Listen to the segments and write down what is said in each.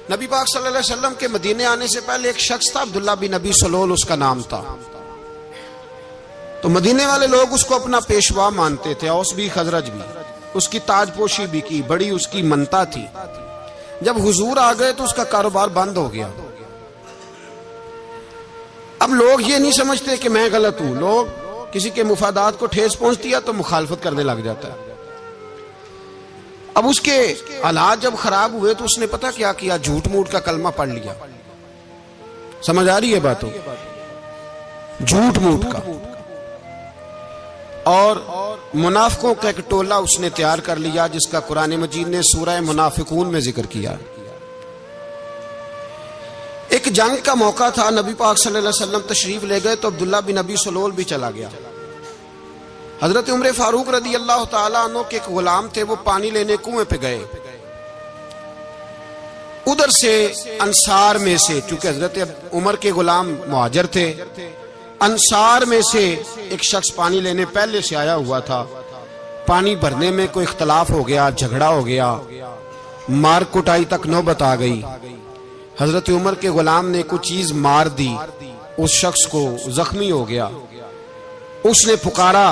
نبی پاک صلی اللہ علیہ وسلم کے مدینے آنے سے پہلے ایک شخص تھا، عبداللہ بن ابی سلول اس کا نام تھا۔ تو مدینے والے لوگ اس کو اپنا پیشوا مانتے تھے، اوس بھی خزرج بھی، اس کی تاج پوشی بھی کی، بڑی اس کی منتا تھی۔ جب حضور آ گئے تو اس کا کاروبار بند ہو گیا۔ اب لوگ یہ نہیں سمجھتے کہ میں غلط ہوں، لوگ کسی کے مفادات کو ٹھیس پہنچتی ہے تو مخالفت کرنے لگ جاتا ہے۔ اب اس کے حالات جب خراب ہوئے تو اس نے پتہ کیا کیا، جھوٹ موٹ کا کلمہ پڑھ لیا۔ سمجھ آ رہی ہے باتوں؟ جھوٹ موٹ کا، اور منافقوں کا ایک ٹولہ اس نے تیار کر لیا جس کا قرآن مجید نے سورہ منافقون میں ذکر کیا۔ ایک جنگ کا موقع تھا، نبی پاک صلی اللہ علیہ وسلم تشریف لے گئے تو عبداللہ بن ابی سلول بھی چلا گیا۔ حضرت عمر فاروق رضی اللہ تعالیٰ عنہ کے ایک غلام تھے، وہ پانی لینے کنویں پہ گئے۔ ادھر سے انصار میں سے، چونکہ حضرت عمر کے غلام مہاجر تھے، انصار میں سے ایک شخص پانی لینے پہلے سے آیا ہوا تھا۔ پانی بھرنے میں کوئی اختلاف ہو گیا، جھگڑا ہو گیا، مار کٹائی تک نوبت آ گئی۔ حضرت عمر کے غلام نے کچھ چیز مار دی، اس شخص کو زخمی ہو گیا۔ اس نے پکارا،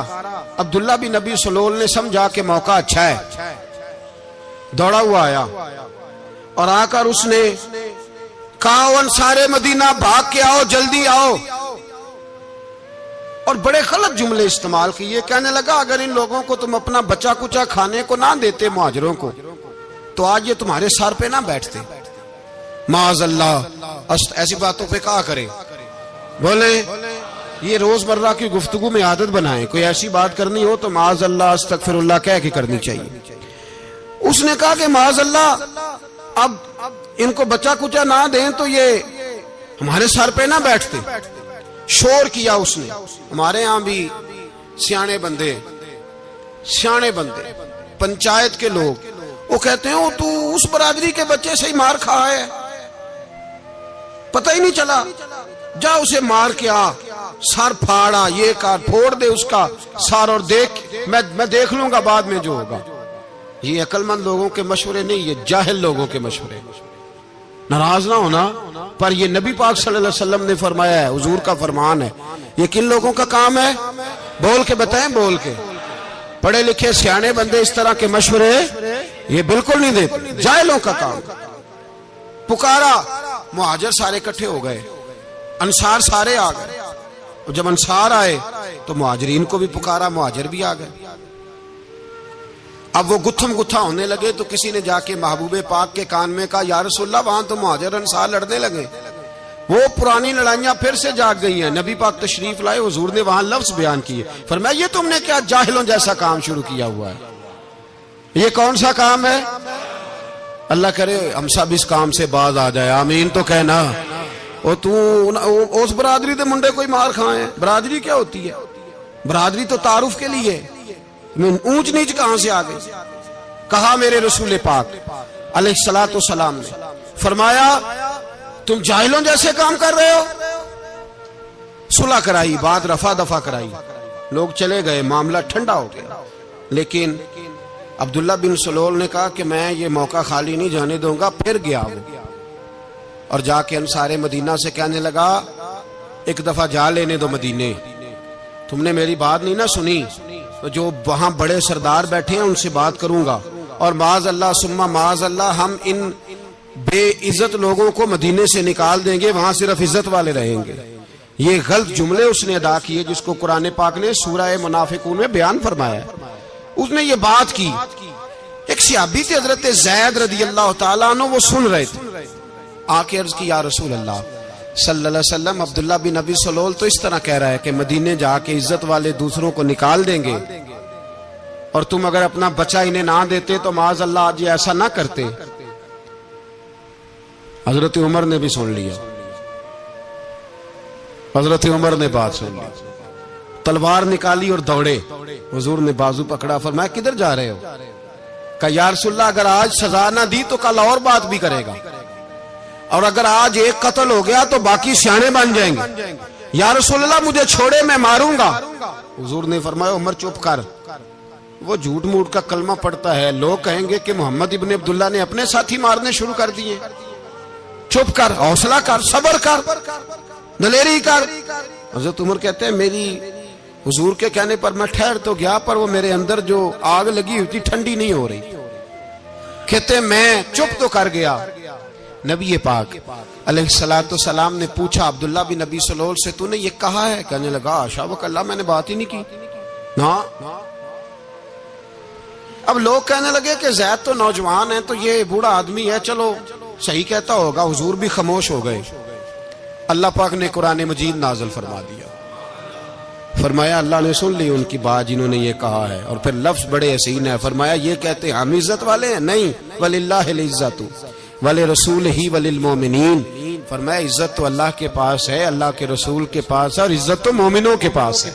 عبداللہ بن ابی سلول نے سمجھا کہ موقع اچھا ہے، دوڑا ہوا آیا اور آ کر اس نے کہا، انصار مدینہ بھاگ کے آؤ، جلدی آؤ، اور بڑے غلط جملے استعمال کیے۔ کہنے لگا اگر ان لوگوں کو تم اپنا بچا کچا کھانے کو نہ دیتے مہاجروں کو تو آج یہ تمہارے سر پہ نہ بیٹھتے۔ معاذ اللہ، ایسی باتوں پہ کہا کرے، بولے یہ روزمرہ کی گفتگو میں عادت بنائیں، کوئی ایسی بات کرنی ہو تو معاذ اللہ استغفر اللہ کہہ کے کرنی چاہیے۔ اس نے کہا کہ معاذ اللہ اب ان کو بچا کچا نہ دیں تو یہ ہمارے سر پہ نہ بیٹھتے۔ شور کیا اس نے۔ ہمارے ہاں بھی سیانے بندے پنچایت کے لوگ وہ کہتے ہیں تو اس برادری کے بچے سے ہی مار کھا ہے، پتہ ہی نہیں چلا، جا اسے مار کے آ، سر پھاڑا، یہ کار پھوڑ دے اس کا سر، اور دیکھ میں دیکھ لوں گا بعد میں جو ہوگا۔ یہ عقل مند لوگوں کے مشورے نہیں، یہ جاہل لوگوں کے مشورے۔ ناراض نہ ہونا، پر یہ نبی پاک صلی اللہ علیہ وسلم نے فرمایا ہے، حضور کا فرمان ہے۔ یہ کن لوگوں کا کام ہے؟ بول کے بتائیں، بول کے۔ پڑھے لکھے سیانے بندے اس طرح کے مشورے یہ بالکل نہیں دیتے، جاہلوں کا کام۔ پکارا، مہاجر سارے اکٹھے ہو گئے، انصار سارے آ گئے، اور جب انصار آئے تو مہاجرین کو بھی پکارا، مہاجر بھی آ گئے۔ اب وہ گتھم گتھا ہونے لگے تو کسی نے جا کے محبوب پاک کے کان میں کہا، یا رسول اللہ وہاں تو مہاجر انصار لڑنے لگے، وہ پرانی لڑائیاں پھر سے جاگ گئی ہیں۔ نبی پاک تشریف لائے، حضور نے وہاں لفظ بیان کیے، فرمایا یہ تم نے کیا جاہلوں جیسا کام شروع کیا ہوا ہے؟ یہ کون سا کام ہے؟ اللہ کرے ہم سب اس کام سے باز آ جائے، آمین تو کہنا۔ اور تو اس برادری دے منڈے کوئی مار کھائیں، برادری کیا ہوتی ہے؟ برادری تو تعارف کے لیے، اونچ نیچ کہاں سے آ گئی؟ کہا میرے رسول پاک علیہ الصلوۃ والسلام نے، فرمایا تم جاہلوں جیسے کام کر رہے ہو۔ صلح کرائی، بات رفع دفع کرائی، لوگ چلے گئے، معاملہ ٹھنڈا ہو گیا۔ لیکن عبداللہ بن سلول نے کہا کہ میں یہ موقع خالی نہیں جانے دوں گا۔ پھر گیا وہ اور جا کے انصار مدینہ سے کہنے لگا، ایک دفعہ جا لینے دو مدینے، تم نے میری بات نہیں نہ سنی تو جو وہاں بڑے سردار بیٹھے ہیں ان سے بات کروں گا، اور معاذ اللہ ثم معاذ اللہ ہم ان بے عزت لوگوں کو مدینے سے نکال دیں گے، وہاں صرف عزت والے رہیں گے۔ یہ غلط جملے اس نے ادا کیے جس کو قرآن پاک نے سورہ منافقون میں بیان فرمایا ہے۔ اس نے یہ بات کی، ایک صحابی تھے حضرت زید رضی اللہ تعالیٰ عنہ، وہ سن رہے تھے، آ کے عرض کی، یا رسول اللہ صلی اللہ علیہ وسلم عبداللہ بن ابی سلول تو اس طرح کہہ رہا ہے کہ مدینے جا کے عزت والے دوسروں کو نکال دیں گے، اور تم اگر اپنا بچہ انہیں نہ دیتے تو معاذ اللہ آج یہ ایسا نہ کرتے۔ حضرت عمر نے بھی سن لیا، حضرت عمر نے بات سن لی، تلوار نکالی اور دوڑے۔ حضور نے بازو پکڑا، فرمایا کدھر جا رہے ہو؟ کہا یا رسول اللہ اگر آج سزا نہ دی تو کل اور بات بھی کرے گا، اور اگر آج ایک قتل ہو گیا تو باقی سیانے بن جائیں گے۔ یا رسول اللہ مجھے چھوڑے، میں ماروں گا۔ حضور نے فرمایا عمر چپ کر، وہ جھوٹ موٹ کا کلمہ پڑھتا ہے، لوگ کہیں گے کہ محمد ابن عبداللہ نے اپنے ساتھی مارنے شروع کر دیے۔ چپ کر، حوصلہ کر، صبر کر، دلیری کر۔ حضرت عمر کہتے ہیں میری حضور کے کہنے پر میں ٹھہر تو گیا، پر وہ میرے اندر جو آگ لگی ہوئی تھی ٹھنڈی نہیں ہو رہی۔ کہتے ہیں میں چپ تو کر گیا۔ نبی پاک علیہ الصلوۃ والسلام نے پوچھا عبداللہ بن نبی سلول سے تو نے یہ کہا ہے؟ کہنے لگا حاشا وکلا، میں نے بات ہی نہیں کی نا۔ اب لوگ کہنے لگے کہ زید تو نوجوان ہے، تو یہ بوڑھا آدمی ہے، چلو صحیح کہتا ہوگا۔ حضور بھی خاموش ہو گئے۔ اللہ پاک نے قرآن مجید نازل فرما دیا، فرمایا اللہ نے سن لی ان کی بات جنہوں نے یہ کہا ہے، اور پھر لفظ بڑے حسین ہے، فرمایا یہ کہتے ہیں ہم عزت والے ہیں؟ نہیں، وَلِلَّهِ الْعِزَّةُ وَلِرَسُولِهِ وَلِلْمُؤْمِنِينَ، فرمایا عزت تو اللہ کے پاس ہے، اللہ کے رسول کے پاس ہے، اور عزت تو مومنوں کے پاس ہے،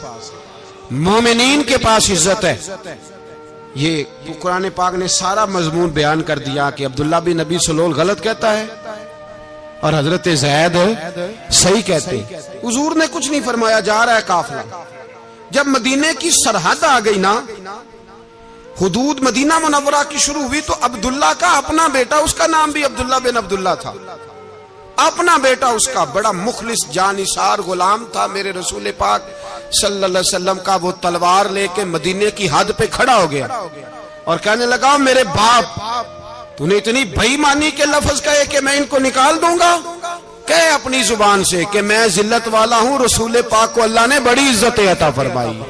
مومنین کے پاس عزت ہے۔ یہ قرآن پاک نے سارا مضمون بیان کر دیا کہ عبداللہ بن نبی سلول غلط کہتا ہے اور حضرت زید صحیح کہتے ہیں۔ حضور نے کچھ نہیں فرمایا، جا رہا ہے قافلہ۔ جب مدینے کی سرحد آ گئی نا، حدود مدینہ منورہ کی شروع ہوئی، تو عبداللہ کا اپنا بیٹا، اس کا نام بھی عبداللہ بن عبداللہ تھا، اپنا بیٹا اس کا بڑا مخلص جانثار غلام تھا میرے رسول پاک صلی اللہ علیہ وسلم کا، وہ تلوار لے کے مدینے کی حد پہ کھڑا ہو گیا اور کہنے لگا میرے باپ تو نے اتنی بے ایمانی کے لفظ کہے کہ میں ان کو نکال دوں گا؟ کہے اپنی زبان سے کہ میں ذلت والا ہوں، رسول پاک کو اللہ نے بڑی عزت عطا فرمائی،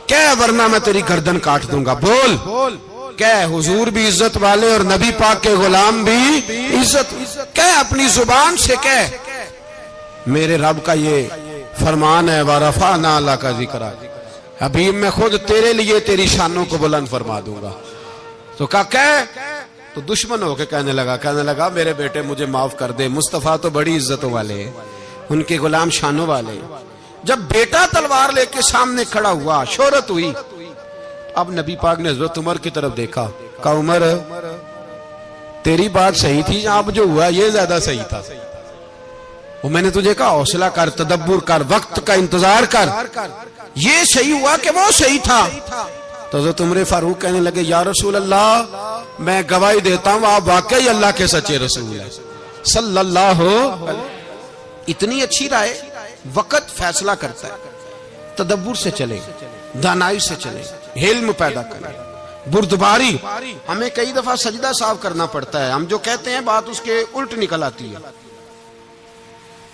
کہے ورنہ میں تیری گردن کاٹ دوں گا۔ بول، کہے حضور بھی عزت والے اور نبی پاک کے غلام بھی عزت، کہے اپنی زبان سے، کہے میرے رب کا یہ فرمان ہے وَرَفَعْنَا لَكَ ذِكْرَكَ، حبیب میں خود تیرے لیے تیری شانوں کو بلند فرما دوں گا۔ تو کہا تو دشمن ہو کے کہنے لگا میرے بیٹے مجھے معاف کر دے، مصطفیٰ تو بڑی عزتوں والے ہیں، ان کے غلام شانوں والے۔ جب بیٹا تلوار لے کے سامنے کھڑا ہوا، شہرت ہوئی، اب نبی پاک نے حضرت عمر کی طرف دیکھا، کہا عمر تیری بات صحیح تھی، اب جو ہوا یہ زیادہ صحیح تھا، وہ میں نے تجھے کہا حوصلہ کر، تدبر کر، وقت کا انتظار کر، یہ صحیح ہوا کہ وہ صحیح تھا۔ تو حضرت عمر فاروق کہنے لگے یا رسول اللہ میں گواہی دیتا ہوں آپ واقعی اللہ کے سچے رسول ہیں صلی اللہ علیہ۔ اتنی اچھی رائے، وقت فیصلہ کرتا ہے، تدبر سے چلے، دانائی سے چلے، علم پیدا کرے، بردباری۔ ہمیں کئی دفعہ سجدہ صاف کرنا پڑتا ہے، ہم جو کہتے ہیں بات اس کے الٹ نکل آتی ہے۔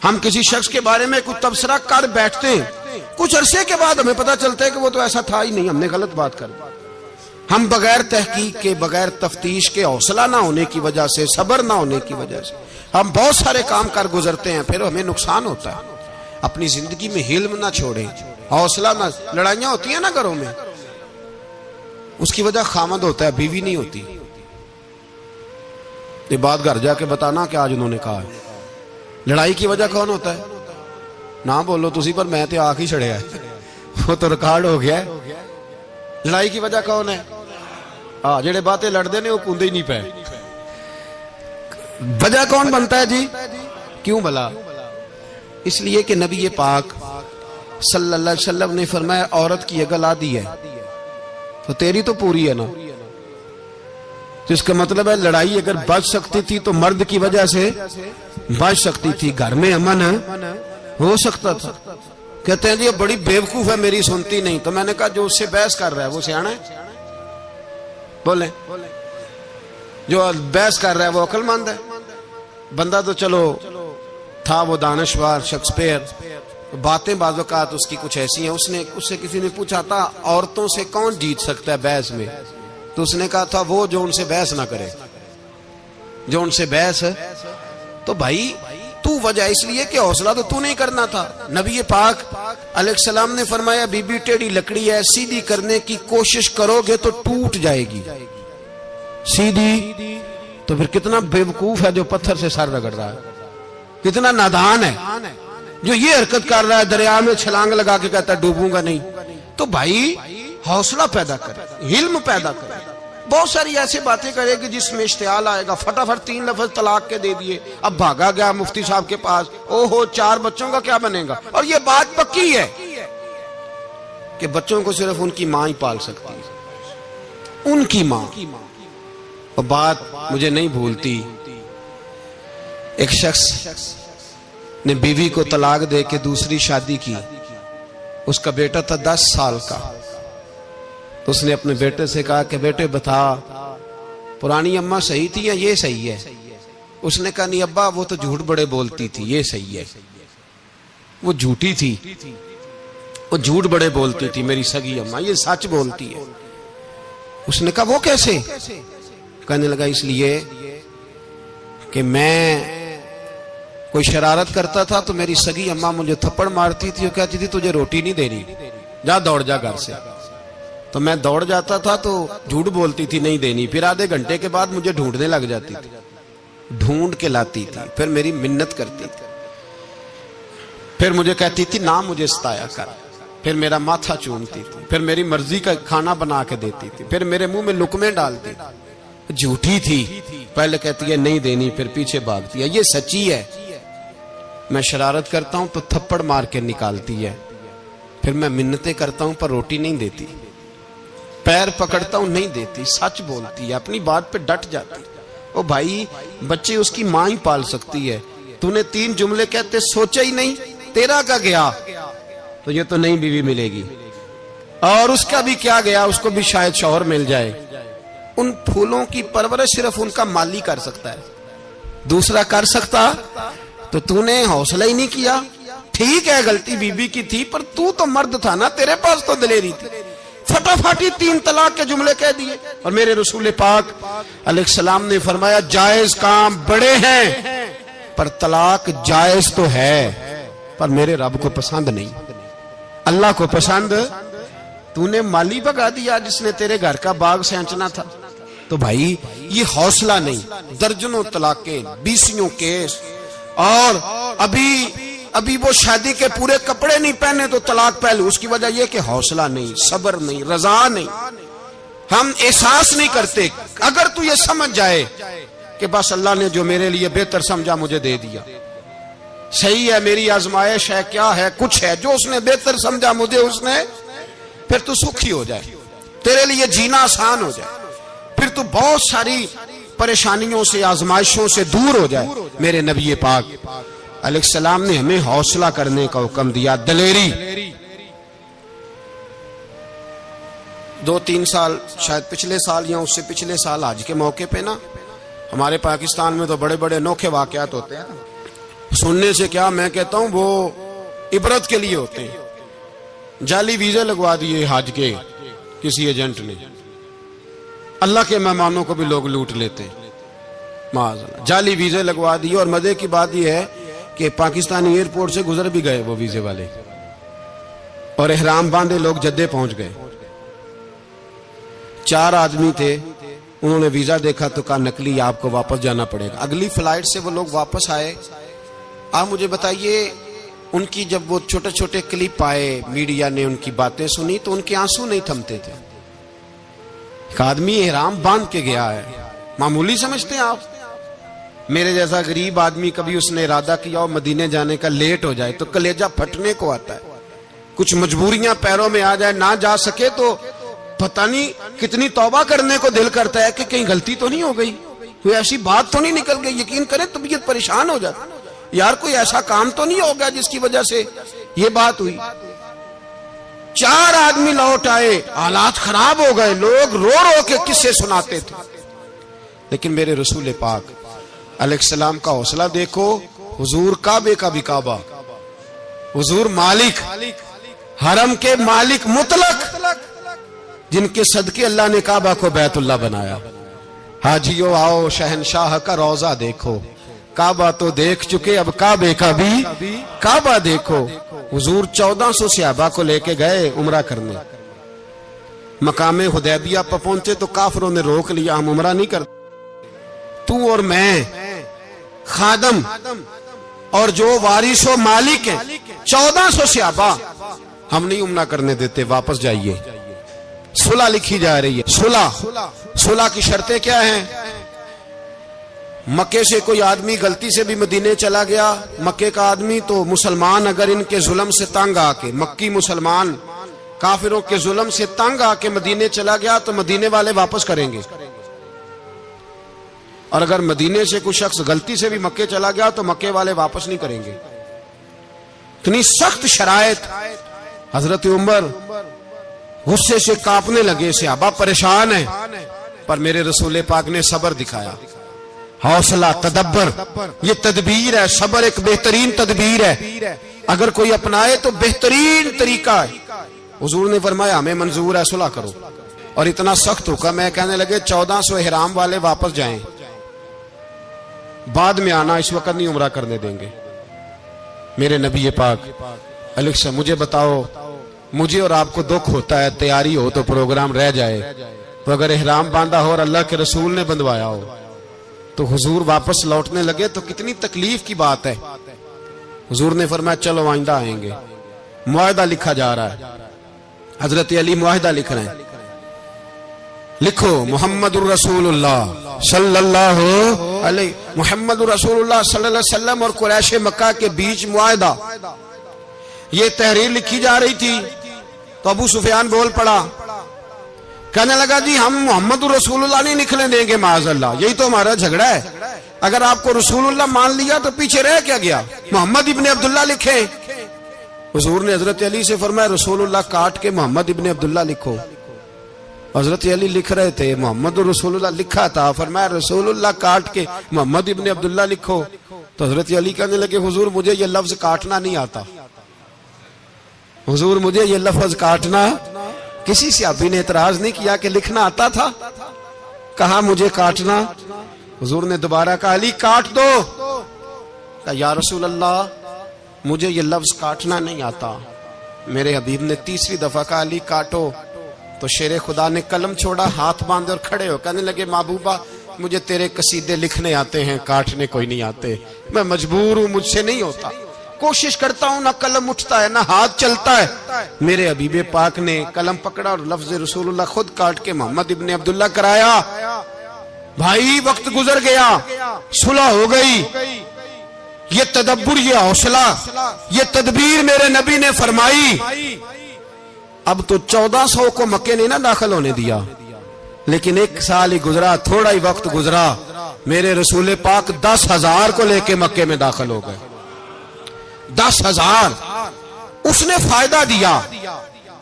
ہم کسی شخص کے بارے میں کچھ تبصرہ کر بیٹھتے ہیں، کچھ عرصے کے بعد ہمیں پتہ چلتا ہے کہ وہ تو ایسا تھا ہی نہیں، ہم نے غلط بات کر دی۔ ہم بغیر تحقیق کے، بغیر تفتیش کے، حوصلہ نہ ہونے کی وجہ سے، صبر نہ ہونے کی وجہ سے ہم بہت سارے کام کر گزرتے ہیں، پھر ہمیں نقصان ہوتا ہے۔ اپنی زندگی میں حلم نہ چھوڑیں، حوصلہ نہ، لڑائیاں ہوتی ہیں نا گھروں میں، اس کی وجہ خامد ہوتا ہے، بیوی نہیں ہوتی۔ یہ بات گھر جا کے بتانا کہ آج انہوں نے کہا ہے۔ لڑائی کی وجہ کون ہوتا ہے؟ نہ بولو تسی، پر میں تے آنکھ ہی چھڑیا ہے، وہ تو ریکارڈ ہو گیا ہے۔ لڑائی کی وجہ کون ہے؟ جڑے باتیں لڑتے ہیں وہ کندے ہی نہیں پے۔ وجہ کون بنتا ہے جی؟ کیوں بلا؟ اس لیے کہ نبی پاک صلی اللہ علیہ وسلم نے فرمایا عورت کی اگل آدھی ہے تو تیری تو پوری ہے نا، تو اس کا مطلب ہے لڑائی اگر بچ سکتی تھی تو مرد کی وجہ سے بچ سکتی تھی، گھر میں امن ہو سکتا تھا۔ کہتے ہیں جی یہ بڑی بیوقوف ہے، میری سنتی نہیں۔ تو میں نے کہا جو اس سے بحث کر رہا ہے وہ سیانا ہے؟ بولیں، جو بحث کر رہا ہے وہ عقل مند ہے؟ بندہ تو چلو تھا وہ دانشور، شیکسپیئر، باتیں بعض اوقات اس کی کچھ ایسی ہیں۔ اس سے کسی نے پوچھا تھا عورتوں سے کون جیت سکتا ہے بحث میں، تو اس نے کہا تھا وہ جو ان سے بحث نہ کرے، جو ان سے بحث۔ تو بھائی تو وجہ اس لیے کہ حوصلہ تو نہیں کرنا تھا۔ نبی پاک علیہ السلام نے فرمایا بی بی ٹیڑھی لکڑی ہے، سیدھی کرنے کی کوشش کرو گے تو ٹوٹ جائے گی، سیدھی۔ تو پھر کتنا بیوقوف ہے جو پتھر سے سر رگڑ رہا ہے، کتنا نادان ہے جو یہ حرکت کر رہا ہے، دریا میں چھلانگ لگا کے کہتا ہے ڈوبوں گا نہیں۔ تو بھائی حوصلہ پیدا کرے، علم پیدا کرے، بہت ساری ایسی باتیں کرے کہ جس میں اشتعال آئے گا، فٹافٹ 3 لفظ طلاق کے دے دیے، اب بھاگا گیا مفتی صاحب کے پاس، او ہو 4 بچوں کا کیا بنے گا؟ اور یہ بات پکی ہے کہ بچوں کو صرف ان کی ماں ہی پال سکتی ہے، ان کی ماں۔ اور بات مجھے نہیں بھولتی، ایک شخص نے بیوی کو طلاق دے کے دوسری شادی کی. اس کا بیٹا تھا 10 سال کا. تو اس نے اپنے بیٹے سے کہا کہ بیٹے بتا پرانی اماں صحیح تھی یا یہ صحیح ہے؟ اس نے کہا نہیں ابا وہ تو جھوٹ بڑے بولتی تھی، یہ صحیح ہے. وہ جھوٹی تھی، وہ جھوٹ بڑے بولتی تھی میری سگی اماں، یہ سچ بولتی ہے. اس نے کہا وہ کیسے؟ کہنے لگا اس لیے کہ میں کوئی شرارت کرتا تھا تو میری سگی اماں مجھے تھپڑ مارتی تھی اور کہتی تھی تجھے روٹی نہیں دینی، جا دوڑ جا گھر سے. تو میں دوڑ جاتا تھا تو جھوٹ بولتی تھی نہیں دینی، پھر آدھے گھنٹے کے بعد مجھے ڈھونڈنے لگ جاتی تھی، ڈھونڈ کے لاتی تھی، پھر میری منت کرتی تھی، پھر مجھے کہتی تھی نہ مجھے ستایا کر، پھر میرا ماتھا چومتی تھی، پھر میری مرضی کا کھانا بنا کے دیتی تھی، پھر میرے منہ میں لقمے ڈالتی تھی. جھوٹی تھی، پہلے کہتی ہے نہیں دینی پھر پیچھے بھاگتی ہے. یہ سچی ہے، میں شرارت کرتا ہوں تو تھپڑ مار کے نکالتی ہے، پھر میں منتیں کرتا ہوں پر روٹی نہیں دیتی، پیر پکڑتا ہوں نہیں دیتی. سچ بولتی ہے، اپنی بات پہ ڈٹ جاتی. او بھائی بچے اس کی ماں ہی پال سکتی ہے، تو نے 3 جملے کہتے سوچا ہی نہیں، تیرا کا گیا تو یہ تو نئی بیوی ملے گی، اور اس کا بھی کیا گیا، اس کو بھی شاید شوہر مل جائے. ان پھولوں کی پرورش صرف ان کا مالی کر سکتا ہے، دوسرا کر سکتا؟ تو نے حوصلہ ہی نہیں کیا. ٹھیک ہے غلطی بی بی کی تھی پر تو مرد تھا نا، تیرے پاس تو دلیری تھی. فٹافٹ 3 طلاق کے جملے کہہ دیے. اور میرے رسول پاک علیہ السلام نے فرمایا جائز کام بڑے ہیں پر طلاق جائز تو ہے پر میرے رب کو پسند نہیں، اللہ کو پسند. تو نے مالی بگا دیا جس نے تیرے گھر کا باغ سینچنا تھا. تو بھائی یہ حوصلہ نہیں. درجنوں طلاقیں، 20 کیس، اور ابھی وہ شادی کے پورے کپڑے نہیں پہنے تو طلاق پہلے. اس کی وجہ یہ کہ حوصلہ نہیں، صبر نہیں، رضا نہیں. ہم احساس نہیں کرتے. اگر تو یہ سمجھ جائے کہ بس اللہ نے جو میرے لیے بہتر سمجھا مجھے دے دیا، صحیح ہے میری آزمائش ہے، کیا ہے کچھ ہے جو اس نے بہتر سمجھا مجھے اس نے، پھر تو سکھی ہو جائے، تیرے لیے جینا آسان ہو جائے، پھر تو بہت ساری پریشانیوں سے آزمائشوں سے دور ہو جائے. میرے نبی پاک علیہ السلام نے ہمیں حوصلہ کرنے کا حکم دیا، دلیری. 2-3 سال شاید پچھلے سال یا اس سے پچھلے سال حج کے موقع پہ نا ہمارے پاکستان میں تو بڑے بڑے انوکھے واقعات ہوتے ہیں. سننے سے کیا میں کہتا ہوں وہ عبرت کے لیے ہوتے ہیں. جعلی ویزے لگوا دیے حج کے کسی ایجنٹ نے، اللہ کے مہمانوں کو بھی لوگ لوٹ لیتے ہیں. معاذ اللہ، جعلی ویزے لگوا دیے. اور مزے کی بات یہ ہے کہ پاکستانی ایئرپورٹ سے گزر بھی گئے وہ ویزے والے، اور احرام باندھے لوگ جدے پہنچ گئے. 4 آدمی تھے، انہوں نے ویزا دیکھا تو کہا نقلی آپ کو واپس جانا پڑے گا. اگلی فلائٹ سے وہ لوگ واپس آئے. آپ مجھے بتائیے ان کی جب وہ چھوٹے چھوٹے کلپ آئے، میڈیا نے ان کی باتیں سنی تو ان کے آنسو نہیں تھمتے تھے. ایک آدمی احرام باندھ کے گیا ہے، معمولی سمجھتے ہیں آپ؟ میرے جیسا غریب آدمی کبھی اس نے ارادہ کیا اور مدینے جانے کا لیٹ ہو جائے تو کلیجہ پھٹنے کو آتا ہے. کچھ مجبوریاں پیروں میں آ جائے، نہ جا سکے تو پتہ نہیں کتنی توبہ کرنے کو دل کرتا ہے کہ کہیں غلطی تو نہیں ہو گئی، کوئی ایسی بات تو نہیں نکل گئی. یقین کریں طبیعت پریشان ہو جاتی، یار کوئی ایسا کام تو نہیں ہو گیا جس کی وجہ سے یہ بات ہوئی. 4 آدمی لوٹ آئے، حالات خراب ہو گئے، لوگ رو رو کے قصے سناتے تھے. لیکن میرے رسول پاک علیہ السلام کا حوصلہ دیکھو. حضور کعبے کا بھی کعبہ، حضور مالک، حرم کے مالک مطلق، جن کے صدقے اللہ نے کعبہ کو بیت اللہ بنایا. حاجیو آؤ شہنشاہ کا روضہ دیکھو، کعبہ تو دیکھ چکے اب کعبے کا بھی کعبہ دیکھو. حضور 1400 صحابہ کو لے کے گئے عمرہ کرنے. مقام حدیبیہ پر پہنچے تو کافروں نے روک لیا، ہم عمرہ نہیں کرتے. تو اور میں خادم اور جو وارث و مالک ہیں 1400 صحابہ، ہم نہیں عمرہ کرنے دیتے، واپس جائیے. صلح لکھی جا رہی ہے. صلح کی شرطیں کیا ہیں؟ مکے سے کوئی آدمی غلطی سے بھی مدینے چلا گیا، مکے کا آدمی تو مسلمان اگر ان کے ظلم سے تنگ آ کے، مکی مسلمان کافروں کے ظلم سے تنگ آ کے مدینے چلا گیا تو مدینے والے واپس کریں گے. اور اگر مدینے سے کوئی شخص غلطی سے بھی مکے چلا گیا تو مکے والے واپس نہیں کریں گے. اتنی سخت شرائط. حضرت عمر غصے سے کانپنے لگے, صحابہ پریشان ہیں, پر میرے رسول پاک نے صبر دکھایا, حوصلہ, تدبر. یہ تدبیر ہے, صبر ایک بہترین تدبیر ہے, اگر کوئی اپنائے تو بہترین طریقہ ہے. حضور نے فرمایا ہمیں منظور ہے, صلح کرو. اور اتنا سخت حکم ہے, کہنے لگے 1400 احرام والے واپس جائیں, بعد میں آنا, اس وقت نہیں عمرہ کرنے دیں گے. میرے نبی پاک علیہ السلام, مجھے بتاؤ, مجھے اور آپ کو دکھ ہوتا ہے تیاری ہو تو پروگرام رہ جائے, تو اگر احرام باندھا ہو اور اللہ کے رسول نے بندھوایا ہو تو حضور واپس لوٹنے لگے تو کتنی تکلیف کی بات ہے. حضور نے فرمایا چلو آئندہ آئیں گے. معاہدہ لکھا جا رہا ہے, حضرت علی معاہدہ لکھ رہے ہیں. لکھو محمد الرسول اللہ صلی اللہ علیہ, محمد الرسول اللہ صلی اللہ علیہ وسلم اور قریش مکہ کے بیچ معاہدہ. یہ تحریر لکھی جا رہی تھی تو ابو سفیان بول پڑا, کہنے لگا جی ہم محمد الرسول اللہ نہیں لکھنے دیں گے معاذ اللہ, یہی تو ہمارا جھگڑا ہے. اگر آپ کو رسول اللہ مان لیا تو پیچھے رہ کیا گیا, محمد ابن عبداللہ لکھے. حضور نے حضرت علی سے فرمایا رسول اللہ کاٹ کے محمد ابن عبداللہ لکھو. حضرت علی لکھ رہے تھے, محمد رسول اللہ لکھا تھا, فرمایا رسول اللہ کاٹ کے محمد ابن عبداللہ لکھو. تو حضرت علی کہنے لگے حضور مجھے یہ لفظ کاٹنا نہیں آتا, حضور مجھے یہ لفظ کاٹنا. کسی صحابی نے اعتراض نہیں کیا کہ لکھنا آتا تھا, کہا مجھے کاٹنا. حضور نے دوبارہ کہا علی کاٹ دو. کہا یا رسول اللہ مجھے یہ لفظ کاٹنا نہیں آتا. میرے حبیب نے تیسری دفعہ کہا علی کاٹو. تو شیر خدا نے قلم چھوڑا, ہاتھ باندھے اور کھڑے ہو کہنے لگے محبوبہ مجھے تیرے قصیدے لکھنے آتے ہیں, کاٹنے کوئی نہیں آتے. میں مجبور ہوں, مجھ سے نہیں ہوتا. کوشش کرتا ہوں, نہ قلم اٹھتا ہے نہ ہاتھ چلتا ہے. میرے حبیب پاک نے قلم پکڑا اور لفظ رسول اللہ خود کاٹ کے محمد ابن عبداللہ کرایا. بھائی وقت گزر گیا, صلح ہو گئی. یہ تدبر, یہ حوصلہ, یہ تدبیر میرے نبی نے فرمائی. اب تو 1400 کو مکے نے نہ داخل ہونے دیا, لیکن 1 سال ہی گزرا, تھوڑا ہی وقت گزرا, میرے رسول پاک 10,000 کو لے کے مکے میں داخل ہو گئے. 10,000. اس نے فائدہ دیا.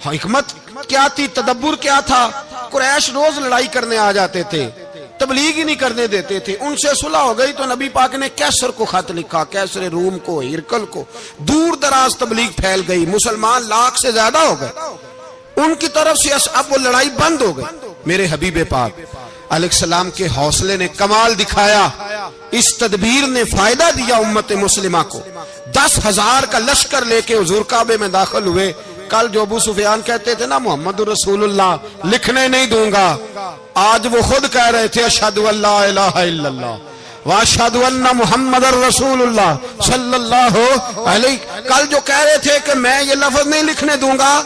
حکمت کیا تھی, تدبر کیا تھا. قریش روز لڑائی کرنے آ جاتے تھے, تبلیغ ہی نہیں کرنے دیتے تھے. ان سے صلح ہو گئی تو نبی پاک نے کیسر کو خط لکھا, کیسر روم کو, ہرکل کو. دور دراز تبلیغ پھیل گئی, مسلمان 100,000 سے زیادہ ہو گئے. ان کی طرف سے اب وہ لڑائی بند ہو گئی. میرے حبیب پاک علیہ السلام کے حوصلے نے کمال دکھایا, اس تدبیر نے فائدہ دیا امت مسلمہ کو. 10,000 کا لشکر لے کے حضور کعبے میں داخل ہوئے. کل جو ابو سفیان کہتے تھے نا محمد رسول اللہ لکھنے نہیں دوں گا, آج وہ خود کہہ رہے تھے اشہد ان لا الہ الا اللہ واشہد ان محمد رسول اللہ صلی اللہ علیہ. کل جو کہہ رہے تھے کہ میں یہ لفظ نہیں لکھنے دوں گا,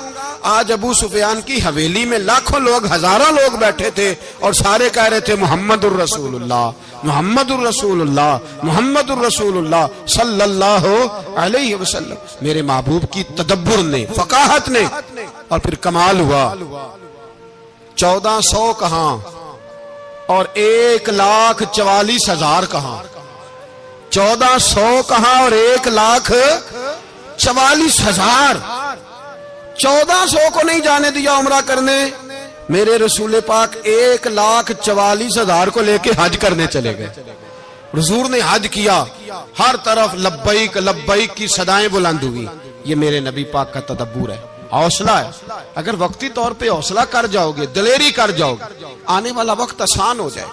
آج ابو سفیان کی حویلی میں لاکھوں لوگ, ہزاروں لوگ بیٹھے تھے اور سارے کہہ رہے تھے محمد الرسول اللہ, محمد الرسول اللہ, محمد الرسول اللہ صلی اللہ علیہ وسلم. میرے محبوب کی تدبر نے, فقاہت نے, اور پھر کمال ہوا. 1400 کہاں اور 1,44,000 کہاں. 1400 کہاں اور 1,44,000. 1400 کو نہیں جانے دیا عمرہ کرنے. میرے رسول پاک 1,44,000 کو لے کے حج کرنے چلے گئے. حضور نے حج کیا, ہر طرف لبیک لبیک کی صدائیں بلند ہوئی. یہ میرے نبی پاک کا تدبر ہے, حوصلہ ہے. اگر وقتی طور پہ حوصلہ کر جاؤ گے, دلیری کر جاؤ گے, آنے والا وقت آسان ہو جائے.